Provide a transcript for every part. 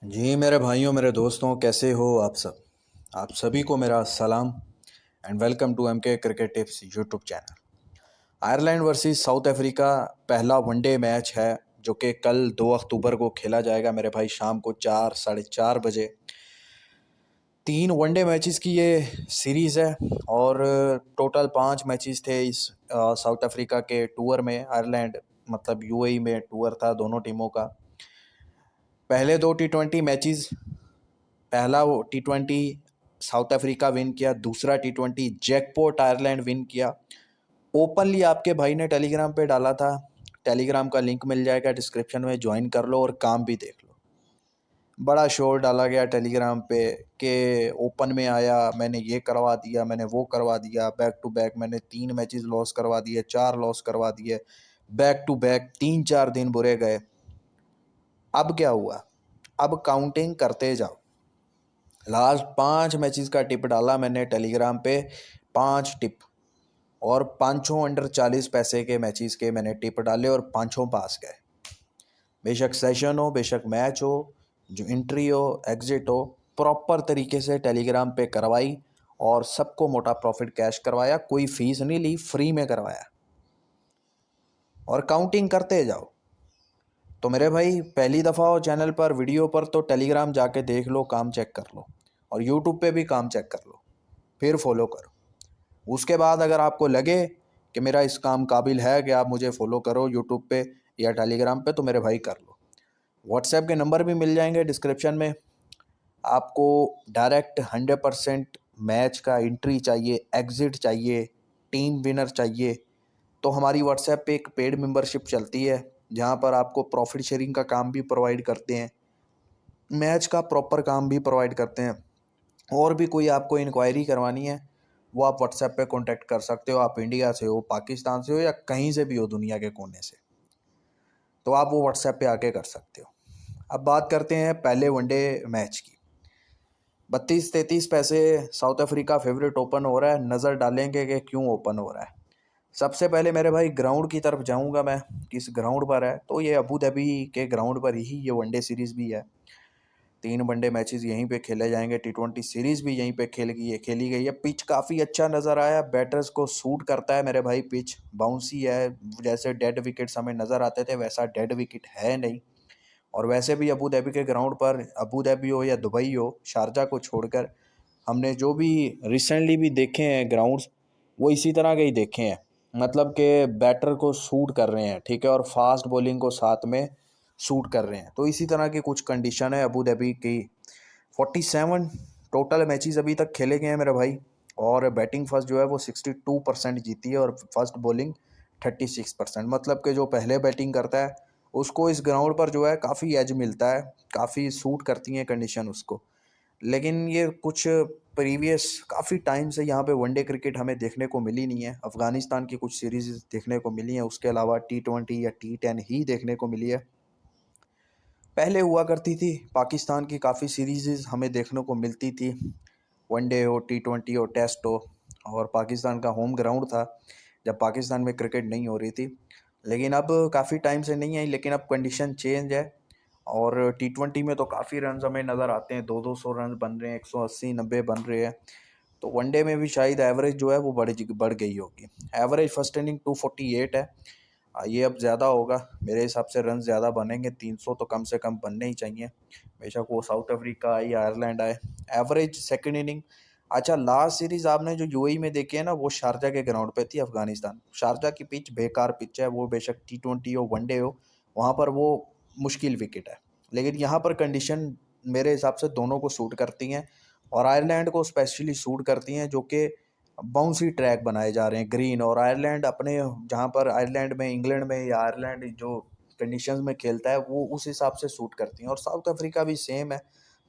जी मेरे भाइयों, मेरे दोस्तों, कैसे हो आप सब। आप सभी को मेरा सलाम and welcome to MK cricket tips YouTube channel. Ireland versus South Africa पहला वनडे मैच है जो कि कल 2 अक्टूबर को खेला जाएगा मेरे भाई, शाम को 4 साढ़े 4 बजे। 3 वनडे मैचेस की ये सीरीज़ है और टोटल 5 मैचेस थे इस साउथ अफ्रीका के टूर में। आयरलैंड मतलब यूएई में टूर था दोनों टीमों का। पहले 2 T20 मैचेस, पहला वो T20 साउथ अफ्रीका विन किया, दूसरा T20 जैकपॉट आयरलैंड विन किया। ओपनली आपके भाई ने टेलीग्राम पे डाला था, टेलीग्राम का लिंक मिल जाएगा डिस्क्रिप्शन में, ज्वाइन कर लो और काम भी देख लो। बड़ा शोर डाला गया टेलीग्राम पे कि ओपन में आया, मैंने ये करवा दिया, मैंने वो करवा दिया, बैक टू बैक मैंने 3 मैचेस लॉस करवा दिए, 4 लॉस करवा दिए, बैक टू बैक 3-4 दिन बुरे गए। अब क्या हुआ? अब काउंटिंग करते जाओ। लास्ट 5 मैचेस का टिप डाला मैंने टेलीग्राम पे, 5 टिप, और पाँचों अंडर 40 पैसे के मैचेस के मैंने टिप डाले और पाँचों पास गए। बेशक सेशन हो, बेशक मैच हो, जो एंट्री हो, एग्जिट हो, प्रॉपर तरीके से टेलीग्राम पे करवाई और सबको मोटा प्रॉफिट कैश करवाया। कोई फीस नहीं ली, फ्री में करवाया और काउंटिंग करते जाओ। तो मेरे भाई, पहली दफ़ा हो चैनल पर, वीडियो पर, तो टेलीग्राम जाके देख लो, काम चेक कर लो, और यूट्यूब पे भी काम चेक कर लो, फिर फॉलो करो। उसके बाद अगर आपको लगे कि मेरा इस काम काबिल है कि आप मुझे फॉलो करो यूट्यूब पे या टेलीग्राम पे, तो मेरे भाई कर लो। व्हाट्सएप के नंबर भी मिल जाएंगे डिस्क्रिप्शन में। आपको डायरेक्ट 100% मैच का एंट्री चाहिए, एग्ज़िट चाहिए, टीम विनर चाहिए, तो हमारी व्हाट्सएप पे एक पेड मेंबरशिप चलती है जहाँ पर आपको प्रॉफिट शेयरिंग का काम भी प्रोवाइड करते हैं, मैच का प्रॉपर काम भी प्रोवाइड करते हैं। और भी कोई आपको इंक्वायरी करवानी है, वो आप व्हाट्सएप पे कांटेक्ट कर सकते हो। आप इंडिया से हो, पाकिस्तान से हो, या कहीं से भी हो दुनिया के कोने से, तो आप वो व्हाट्सएप पे आके कर सकते हो। अब बात करते हैं पहले वनडे मैच की। 32-33 पैसे साउथ अफ्रीका फेवरेट ओपन हो रहा है। नज़र डालेंगे कि क्यों ओपन हो रहा है। सबसे पहले मेरे भाई ग्राउंड की तरफ जाऊंगा मैं, किस ग्राउंड पर है, तो ये अबू धाबी के ग्राउंड पर ही ये वनडे सीरीज़ भी है। 3 वनडे मैचेस यहीं पे खेले जाएंगे, T20 सीरीज़ भी यहीं पे खेली गई है। पिच काफ़ी अच्छा नज़र आया, बैटर्स को सूट करता है मेरे भाई। पिच बाउंसी है, जैसे डेड विकेट्स हमें नज़र आते थे वैसा डेड विकेट है नहीं। और वैसे भी अबू धाबी के ग्राउंड पर, अबू धाबी हो या दुबई हो, शारजा को छोड़कर हमने जो भी रिसेंटली भी देखे हैं ग्राउंड्स, वो इसी तरह के ही देखे हैं। मतलब कि बैटर को सूट कर रहे हैं, ठीक है, और फास्ट बॉलिंग को साथ में सूट कर रहे हैं। तो इसी तरह की कुछ कंडीशन है अबू धाबी की। 47 टोटल मैचेस अभी तक खेले गए हैं मेरे भाई, और बैटिंग फर्स्ट जो है वो 62% जीती है, और फर्स्ट बॉलिंग 36%। मतलब कि जो पहले बैटिंग करता है उसको इस ग्राउंड पर जो है काफ़ी एज मिलता है, काफ़ी सूट करती हैं कंडीशन उसको। लेकिन ये कुछ प्रीवियस काफ़ी टाइम से यहाँ पे वनडे क्रिकेट हमें देखने को मिली नहीं है। अफ़गानिस्तान की कुछ सीरीज़ देखने को मिली हैं, उसके अलावा T20 या T10 ही देखने को मिली है। पहले हुआ करती थी पाकिस्तान की काफ़ी सीरीज़ हमें देखने को मिलती थी, वनडे हो, T20 हो, टेस्ट हो, और पाकिस्तान का होम ग्राउंड था जब पाकिस्तान में क्रिकेट नहीं हो रही थी। लेकिन अब काफ़ी टाइम से नहीं आई, लेकिन अब कंडीशन चेंज है, और T20 में तो काफ़ी रन हमें नज़र आते हैं, 200 रन बन रहे हैं, 180-90 बन रहे हैं। तो वनडे में भी शायद एवरेज जो है वो बढ़ गई होगी। एवरेज फर्स्ट इनिंग 248 है। ये अब ज़्यादा होगा मेरे हिसाब से, रन ज़्यादा बनेंगे, 300 तो कम से कम बनने ही चाहिए, बेशक वो साउथ अफ्रीका आए या आयरलैंड आए। एवरेज सेकंड इनिंग, अच्छा, लास्ट सीरीज़ आपने जो यूएई में देखी है ना, वो शारजा के ग्राउंड पे थी, अफगानिस्तान। शारजा की पिच बेकार पिच है, वो बेशक T20 हो, वनडे हो, वहाँ पर वो मुश्किल विकेट है। लेकिन यहाँ पर कंडीशन मेरे हिसाब से दोनों को सूट करती हैं, और आयरलैंड को स्पेशली सूट करती हैं, जो कि बाउंसी ट्रैक बनाए जा रहे हैं ग्रीन। और आयरलैंड अपने, जहाँ पर आयरलैंड में, इंग्लैंड में, या आयरलैंड जो कंडीशंस में खेलता है वो उस हिसाब से सूट करती हैं। और साउथ अफ्रीका भी सेम है,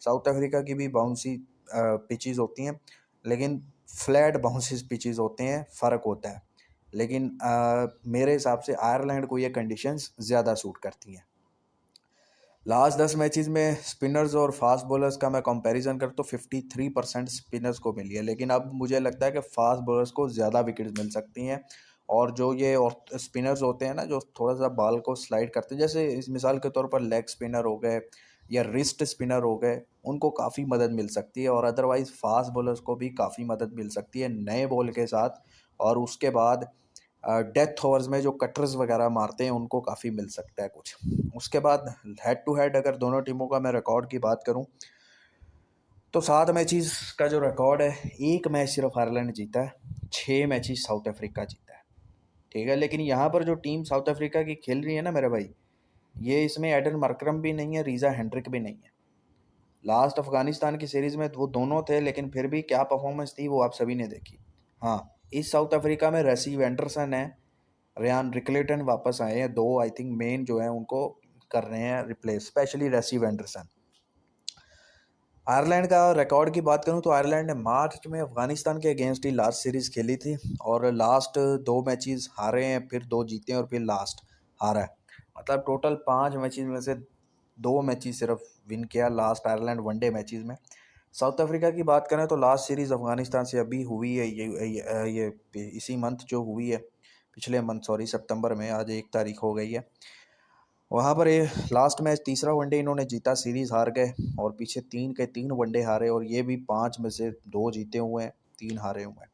साउथ अफ्रीका की भी बाउंसी पिचेस होती हैं, लेकिन फ्लैट बाउंसिस पिचेस होते हैं, फ़र्क होता है। लेकिन मेरे हिसाब से आयरलैंड को ये कंडीशंस ज़्यादा सूट करती हैं। लास्ट 10 मैचेस में स्पिनर्स और फास्ट बॉलर्स का मैं कंपैरिजन कर तो 53% स्पिनर्स को मिली है, लेकिन अब मुझे लगता है कि फास्ट बॉलर्स को ज़्यादा विकेट्स मिल सकती हैं। और जो ये और स्पिनर्स होते हैं ना, जो थोड़ा सा बॉल को स्लाइड करते हैं, जैसे इस मिसाल के तौर पर लेग स्पिनर हो गए, या रिस्ट स्पिनर हो गए, उनको काफ़ी मदद मिल सकती है। और अदरवाइज़ फास्ट बॉलर्स को भी काफ़ी मदद मिल सकती है नए बॉल के साथ। और उसके बाद डेथ ओवर्स में जो कटर्स वगैरह मारते हैं उनको काफ़ी मिल सकता है कुछ। उसके बाद हेड टू हेड अगर दोनों टीमों का मैं रिकॉर्ड की बात करूं तो 7 मैचेस का जो रिकॉर्ड है, एक मैच सिर्फ आयरलैंड जीता है, 6 मैचेस साउथ अफ्रीका जीता है। ठीक है, लेकिन यहाँ पर जो टीम साउथ अफ्रीका की खेल रही है ना मेरे भाई, ये इसमें एडन मार्करम भी नहीं है, रीज़ा हेंड्रिक भी नहीं है। लास्ट अफगानिस्तान की सीरीज़ में वो दोनों थे, लेकिन फिर भी क्या परफॉर्मेंस थी वो आप सभी ने देखी। हाँ, इस साउथ अफ्रीका में रेसी वेंडरसन है, रेयान रिकलेटन वापस आए हैं, दो आई थिंक मेन जो है उनको कर रहे हैं रिप्लेस, स्पेशली रेसी वेंडरसन। आयरलैंड का रिकॉर्ड की बात करूं तो आयरलैंड ने मार्च में अफगानिस्तान के अगेंस्ट ही लास्ट सीरीज़ खेली थी और लास्ट 2 मैचेस हारे हैं, फिर 2 जीते हैं और फिर लास्ट हारा है। मतलब टोटल 5 मैचेस में से 2 मैचेस सिर्फ विन किया लास्ट आयरलैंड वनडे मैचेस में। साउथ अफ्रीका की बात करें तो लास्ट सीरीज़ अफगानिस्तान से अभी हुई है, ये इसी मंथ जो हुई है, पिछले मंथ सॉरी सितंबर में, आज 1 तारीख हो गई है। वहाँ पर ये लास्ट मैच तीसरा वनडे इन्होंने जीता, सीरीज़ हार गए और पीछे 3 के 3 वनडे हारे और ये भी 5 में से 2 जीते हुए हैं, 3 हारे हुए हैं।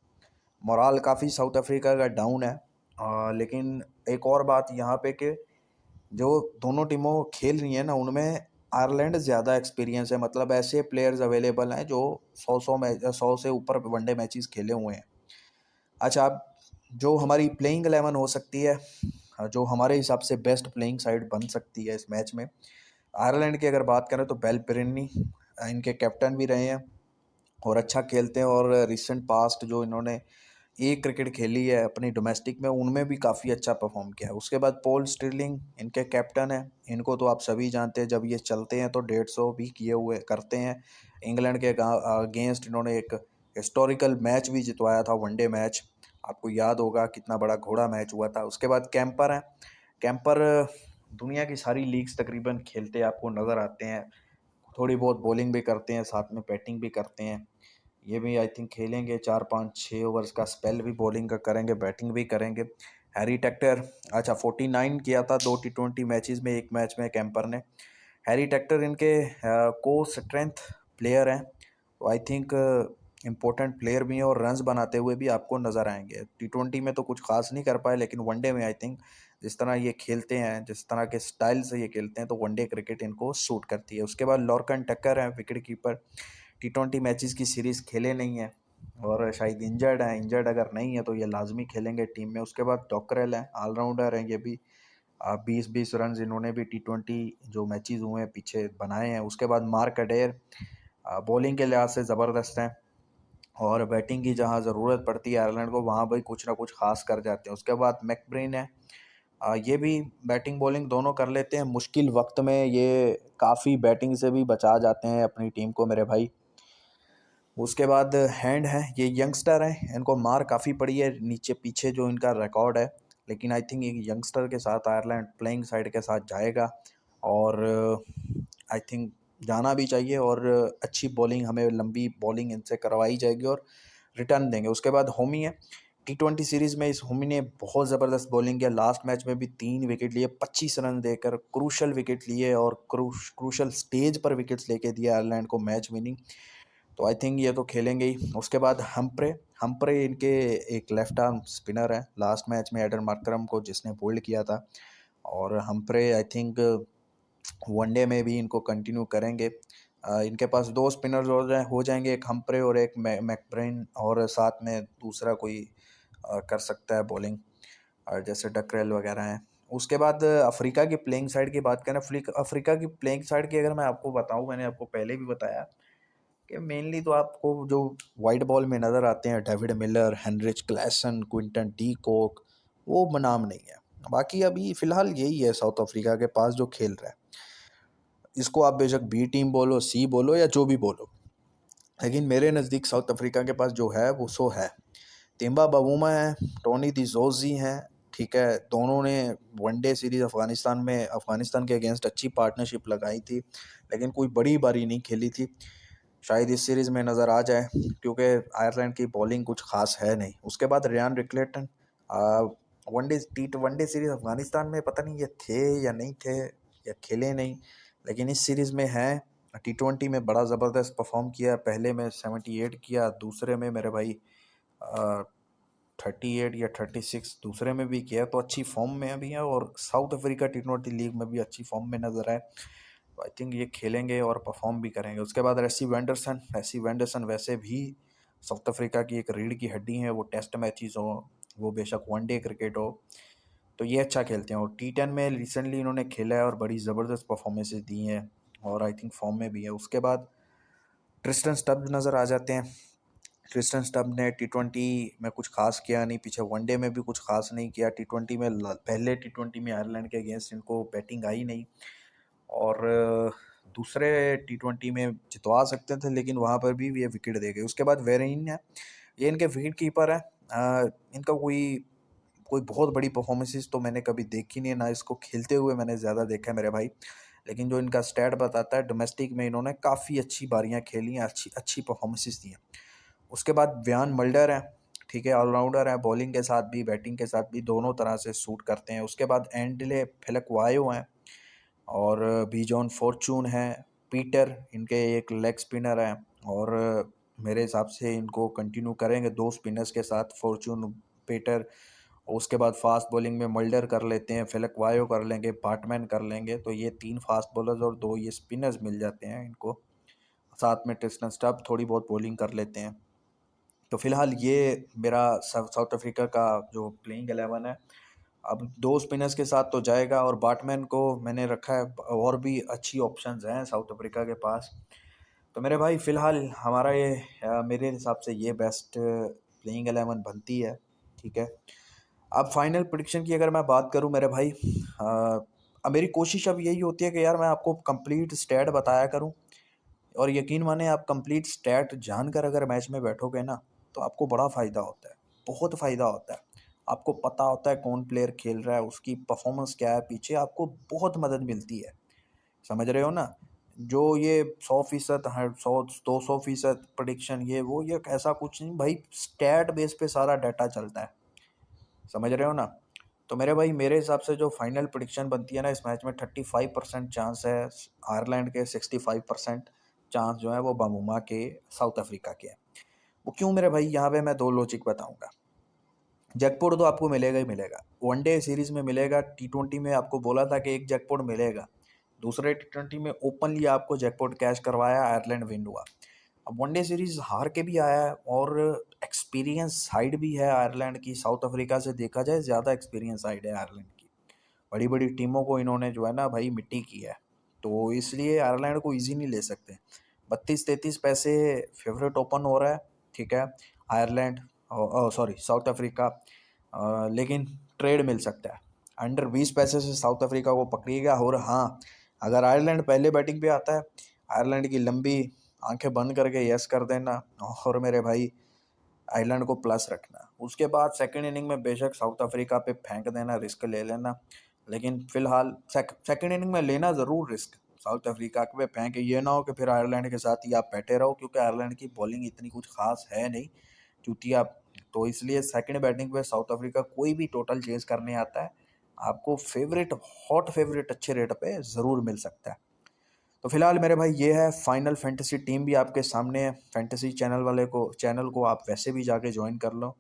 मोराल काफ़ी साउथ अफ्रीका का डाउन है। लेकिन एक और बात यहाँ पे कि जो दोनों टीमों खेल रही हैं ना, उनमें आयरलैंड ज़्यादा एक्सपीरियंस है। मतलब ऐसे प्लेयर्स अवेलेबल हैं जो 100 से ऊपर वनडे मैचेस खेले हुए हैं। अच्छा, अब जो हमारी प्लेइंग 11 हो सकती है, जो हमारे हिसाब से बेस्ट प्लेइंग साइड बन सकती है इस मैच में, आयरलैंड की अगर बात करें तो बेल पेरिनी इनके कैप्टन भी रहे हैं और अच्छा खेलते हैं। और रिसेंट पास्ट जो इन्होंने एक क्रिकेट खेली है अपनी डोमेस्टिक में, उनमें भी काफ़ी अच्छा परफॉर्म किया है। उसके बाद पॉल स्टिरलिंग इनके कैप्टन है, इनको तो आप सभी जानते हैं, जब ये चलते हैं तो 150 भी किए हुए करते हैं। इंग्लैंड के अगेंस्ट इन्होंने एक हिस्टोरिकल मैच भी जितवाया था, वनडे मैच, आपको याद होगा कितना बड़ा घोड़ा मैच हुआ था। उसके बाद कैंपर हैं, कैंपर दुनिया की सारी लीग्स तकरीबन खेलते आपको नज़र आते हैं, थोड़ी बहुत बॉलिंग भी करते हैं, साथ में बैटिंग भी करते हैं। ये भी आई थिंक खेलेंगे 4-5-6 ओवर्स का स्पेल भी बॉलिंग का करेंगे, बैटिंग भी करेंगे। हैरी टेक्टर, अच्छा 49 किया था 2 T20 मैचेस में, एक मैच में कैंपर ने। हैरी टेक्टर इनके को स्ट्रेंथ प्लेयर हैं, तो आई थिंक इम्पोर्टेंट प्लेयर भी हैं और रन्स बनाते हुए भी आपको नज़र आएंगे। T20 में तो कुछ खास नहीं कर पाए, लेकिन वनडे में आई थिंक जिस तरह ये खेलते हैं, जिस तरह के स्टाइल से ये खेलते हैं, तो वनडे क्रिकेट इनको सूट करती है। उसके बाद लॉर्कन टक्कर हैं विकेट कीपर, T20 मैचेस की सीरीज़ खेले नहीं हैं और शायद इंजर्ड हैं, इंजर्ड अगर नहीं है तो ये लाजमी खेलेंगे टीम में। उसके बाद डॉकरेल हैं, ऑलराउंडर हैं, ये भी 20-20 रन इन्होंने भी T20 जो मैचेस हुए हैं पीछे बनाए हैं। उसके बाद मार्क अडेर बॉलिंग के लिहाज से ज़बरदस्त हैं और बैटिंग की जहाँ ज़रूरत पड़ती है आयरलैंड को, वहाँ भाई कुछ ना कुछ खास कर जाते हैं। उसके बाद मैकब्रेन है, ये भी बैटिंग बॉलिंग दोनों कर लेते हैं, मुश्किल वक्त में ये काफ़ी बैटिंग से भी बचा जाते हैं अपनी टीम को मेरे भाई। उसके बाद हैंड है, ये यंगस्टर हैं, इनको मार काफ़ी पड़ी है नीचे पीछे जो इनका रिकॉर्ड है, लेकिन आई थिंक एक यंगस्टर के साथ आयरलैंड प्लेइंग साइड के साथ जाएगा और आई थिंक जाना भी चाहिए और अच्छी बॉलिंग, हमें लंबी बॉलिंग इनसे करवाई जाएगी और रिटर्न देंगे। उसके बाद होमी है, T20 सीरीज़ में इस होमी ने बहुत ज़बरदस्त बॉलिंग किया, लास्ट मैच में भी 3 विकेट लिए, 25 रन देकर क्रूशल विकेट लिए और क्रूशल स्टेज पर विकेट्स लेके दिया आयरलैंड को मैच विनिंग। तो आई थिंक ये तो खेलेंगे ही। उसके बाद हम्प्रे, हम्प्रे इनके एक लेफ्ट आर्म स्पिनर है, लास्ट मैच में एडन मार्करम को जिसने बोल्ड किया था, और हम्प्रे आई थिंक वनडे में भी इनको कंटिन्यू करेंगे। इनके पास 2 स्पिनर्स हो जाएंगे, एक हम्प्रे और एक मैकब्रेन, और साथ में दूसरा कोई कर सकता है बॉलिंग, जैसे डकरेल वगैरह हैं। उसके बाद अफ्रीका की प्लेइंग साइड की बात करें, अफ्रीका की प्लेइंग साइड की अगर मैं आपको बताऊं, मैंने आपको पहले भी बताया कि मेनली तो आपको जो वाइट बॉल में नज़र आते हैं David Miller, Heinrich Klaasen, Quinton de Kock, वो नाम नहीं है। बाकी अभी फ़िलहाल यही है साउथ अफ्रीका के पास जो खेल रहा है। इसको आप बेशक बी टीम बोलो, सी बोलो या जो भी बोलो, लेकिन मेरे नज़दीक साउथ अफ्रीका के पास जो है वो सो है। तिम्बा बवूमा है, टोनी दी जोजी हैं, ठीक है, दोनों ने वनडे सीरीज़ अफ़गानिस्तान के अगेंस्ट अच्छी पार्टनरशिप लगाई थी, लेकिन कोई बड़ी बारी नहीं खेली थी। शायद इस सीरीज़ में नज़र आ जाए, क्योंकि आयरलैंड की बॉलिंग कुछ खास है नहीं। उसके बाद Ryan Rickelton, one day series Afghanistan में पता नहीं ये थे या नहीं थे या खेले नहीं, लेकिन इस सीरीज़ में है T20 में बड़ा ज़बरदस्त परफॉर्म किया। पहले में 78 किया, दूसरे में मेरे भाई 38 या 36 दूसरे में भी किया, तो अच्छी फॉर्म में अभी है। और साउथ अफ्रीका T20 लीग में भी अच्छी फॉर्म में नज़र आए, तो आई थिंक ये खेलेंगे और परफॉर्म भी करेंगे। उसके बाद रेसी वेंडरसन वैसे भी साउथ अफ्रीका की एक रीढ़ की हड्डी है। वो टेस्ट मैचेस हो, वो बेशक वनडे क्रिकेट हो, तो ये अच्छा खेलते हैं। और T10 में रिसेंटली इन्होंने खेला है और बड़ी ज़बरदस्त परफॉर्मेंसेज दी हैं, और आई थिंक फॉर्म में भी है। उसके बाद ट्रिस्टन स्टब्स नज़र आ जाते हैं। ट्रिस्टन स्टब्स ने T20 में कुछ खास किया नहीं, पीछे वनडे में भी कुछ खास नहीं किया। T20 में पहले T20 में आयरलैंड के अगेंस्ट इनको बैटिंग आई नहीं, और दूसरे T20 में जितवा सकते थे, लेकिन वहाँ पर भी ये विकेट दे गए। उसके बाद वेरेन है, ये इनके विकेट कीपर है। इनका कोई कोई बहुत बड़ी परफॉर्मेंसेस तो मैंने कभी देखी नहीं है, ना इसको खेलते हुए मैंने ज़्यादा देखा है मेरे भाई। लेकिन जो इनका स्टैट बताता है, डोमेस्टिक में इन्होंने काफ़ी अच्छी बारियां खेली हैं, अच्छी अच्छी परफॉर्मेंसेस दी हैं। उसके बाद व्यान मल्डर है, ठीक है, ऑलराउंडर है, बॉलिंग के साथ भी बैटिंग के साथ भी दोनों तरह से सूट करते हैं। उसके बाद एंडले फेलकवायो हैं, और बीजॉन फॉर्चून है, पीटर इनके एक लेग स्पिनर हैं। और मेरे हिसाब से इनको कंटिन्यू करेंगे दो स्पिनर्स के साथ, फॉर्चून, पीटर। उसके बाद फास्ट बॉलिंग में मल्डर कर लेते हैं, फेलकवायो कर लेंगे, बाटमैन कर लेंगे, तो ये 3 फास्ट बॉलर्स और 2 ये स्पिनर्स मिल जाते हैं इनको। साथ में ट्रिस्टन स्टब थोड़ी बहुत बॉलिंग कर लेते हैं। तो फिलहाल ये मेरा साउथ अफ्रीका का जो प्लेइंग 11 है। अब 2 स्पिनर्स के साथ तो जाएगा, और बाटमैन को मैंने रखा है, और भी अच्छी ऑप्शंस हैं साउथ अफ्रीका के पास। तो मेरे भाई फ़िलहाल हमारा ये मेरे हिसाब से ये बेस्ट प्लेइंग 11 बनती है, ठीक है। अब फाइनल प्रेडिक्शन की अगर मैं बात करूं मेरे भाई, अब मेरी कोशिश अब यही होती है कि यार मैं आपको कंप्लीट स्टैट बताया करूं, और यकीन माने आप कंप्लीट स्टैट जानकर अगर मैच में बैठोगे ना, तो आपको बड़ा फ़ायदा होता है, बहुत फ़ायदा होता है। आपको पता होता है कौन प्लेयर खेल रहा है, उसकी परफॉर्मेंस क्या है, पीछे आपको बहुत मदद मिलती है। समझ रहे हो ना? जो ये 100% है, 100-200% प्रेडिक्शन, ये वो, ये ऐसा कुछ नहीं भाई, स्टैट बेस पे सारा डाटा चलता है। समझ रहे हो ना? तो मेरे भाई मेरे हिसाब से जो फाइनल प्रेडिक्शन बनती है ना इस मैच में, 35% चांस है आयरलैंड के, 65% चांस जो है वो बामुमा के, साउथ अफ्रीका के हैं। वो क्यों मेरे भाई, यहाँ पे मैं 2 लॉजिक बताऊंगा। जैकपॉट तो आपको मिलेगा ही मिलेगा, वनडे सीरीज में मिलेगा। T20 में आपको बोला था कि एक जैकपॉट मिलेगा, दूसरे T20 में ओपनली आपको जैकपॉट कैश करवाया, आयरलैंड विन हुआ। अब वनडे सीरीज हार के भी आया है, और एक्सपीरियंस साइड भी है आयरलैंड की। साउथ अफ्रीका से देखा जाए ज़्यादा एक्सपीरियंस साइड है आयरलैंड की, बड़ी बड़ी टीमों को इन्होंने जो है ना भाई मिट्टी की है, तो इसलिए आयरलैंड को इजी नहीं ले सकते। 32-33 पैसे फेवरेट ओपन हो रहा है, ठीक है, आयरलैंड, सॉरी साउथ अफ्रीका। लेकिन ट्रेड मिल सकता है, अंडर 20 पैसे से साउथ अफ्रीका को पकड़िएगा। और हाँ, अगर आयरलैंड पहले बैटिंग पे आता है, आयरलैंड की लंबी आंखें बंद करके यस कर देना, और मेरे भाई आयरलैंड को प्लस रखना। उसके बाद सेकंड इनिंग में बेशक साउथ अफ्रीका पे फेंक देना, रिस्क ले लेना। लेकिन फिलहाल सेकंड इनिंग में लेना ज़रूर रिस्क, साउथ अफ्रीका पे फेंक, ये ना हो कि फिर आयरलैंड के साथ ही आप बैठे रहो, क्योंकि आयरलैंड की बॉलिंग इतनी कुछ खास है नहीं, चूतिया। तो इसलिए सेकंड बैटिंग पे साउथ अफ्रीका कोई भी टोटल चेज करने आता है, आपको फेवरेट, हॉट फेवरेट अच्छे रेट पे ज़रूर मिल सकता है। तो फिलहाल मेरे भाई ये है फाइनल फैंटेसी टीम भी आपके सामने है। फैंटेसी चैनल को आप वैसे भी जाके ज्वाइन कर लो,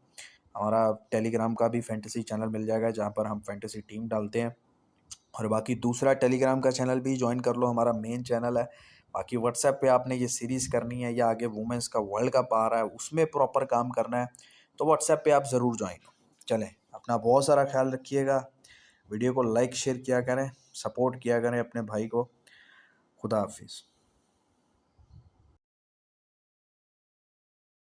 हमारा टेलीग्राम का भी फैंटेसी चैनल मिल जाएगा, जहाँ पर हम फैंटेसी टीम डालते हैं। और बाकी दूसरा टेलीग्राम का चैनल भी ज्वाइन कर लो, हमारा मेन चैनल है। बाकी व्हाट्सएप पे आपने ये सीरीज़ करनी है, या आगे वुमेंस का वर्ल्ड कप आ रहा है उसमें प्रॉपर काम करना है, तो व्हाट्सएप पे आप ज़रूर ज्वाइन हो। चलें, अपना बहुत सारा ख्याल रखिएगा, वीडियो को लाइक शेयर किया करें, सपोर्ट किया करें अपने भाई को। खुदा हाफिज़।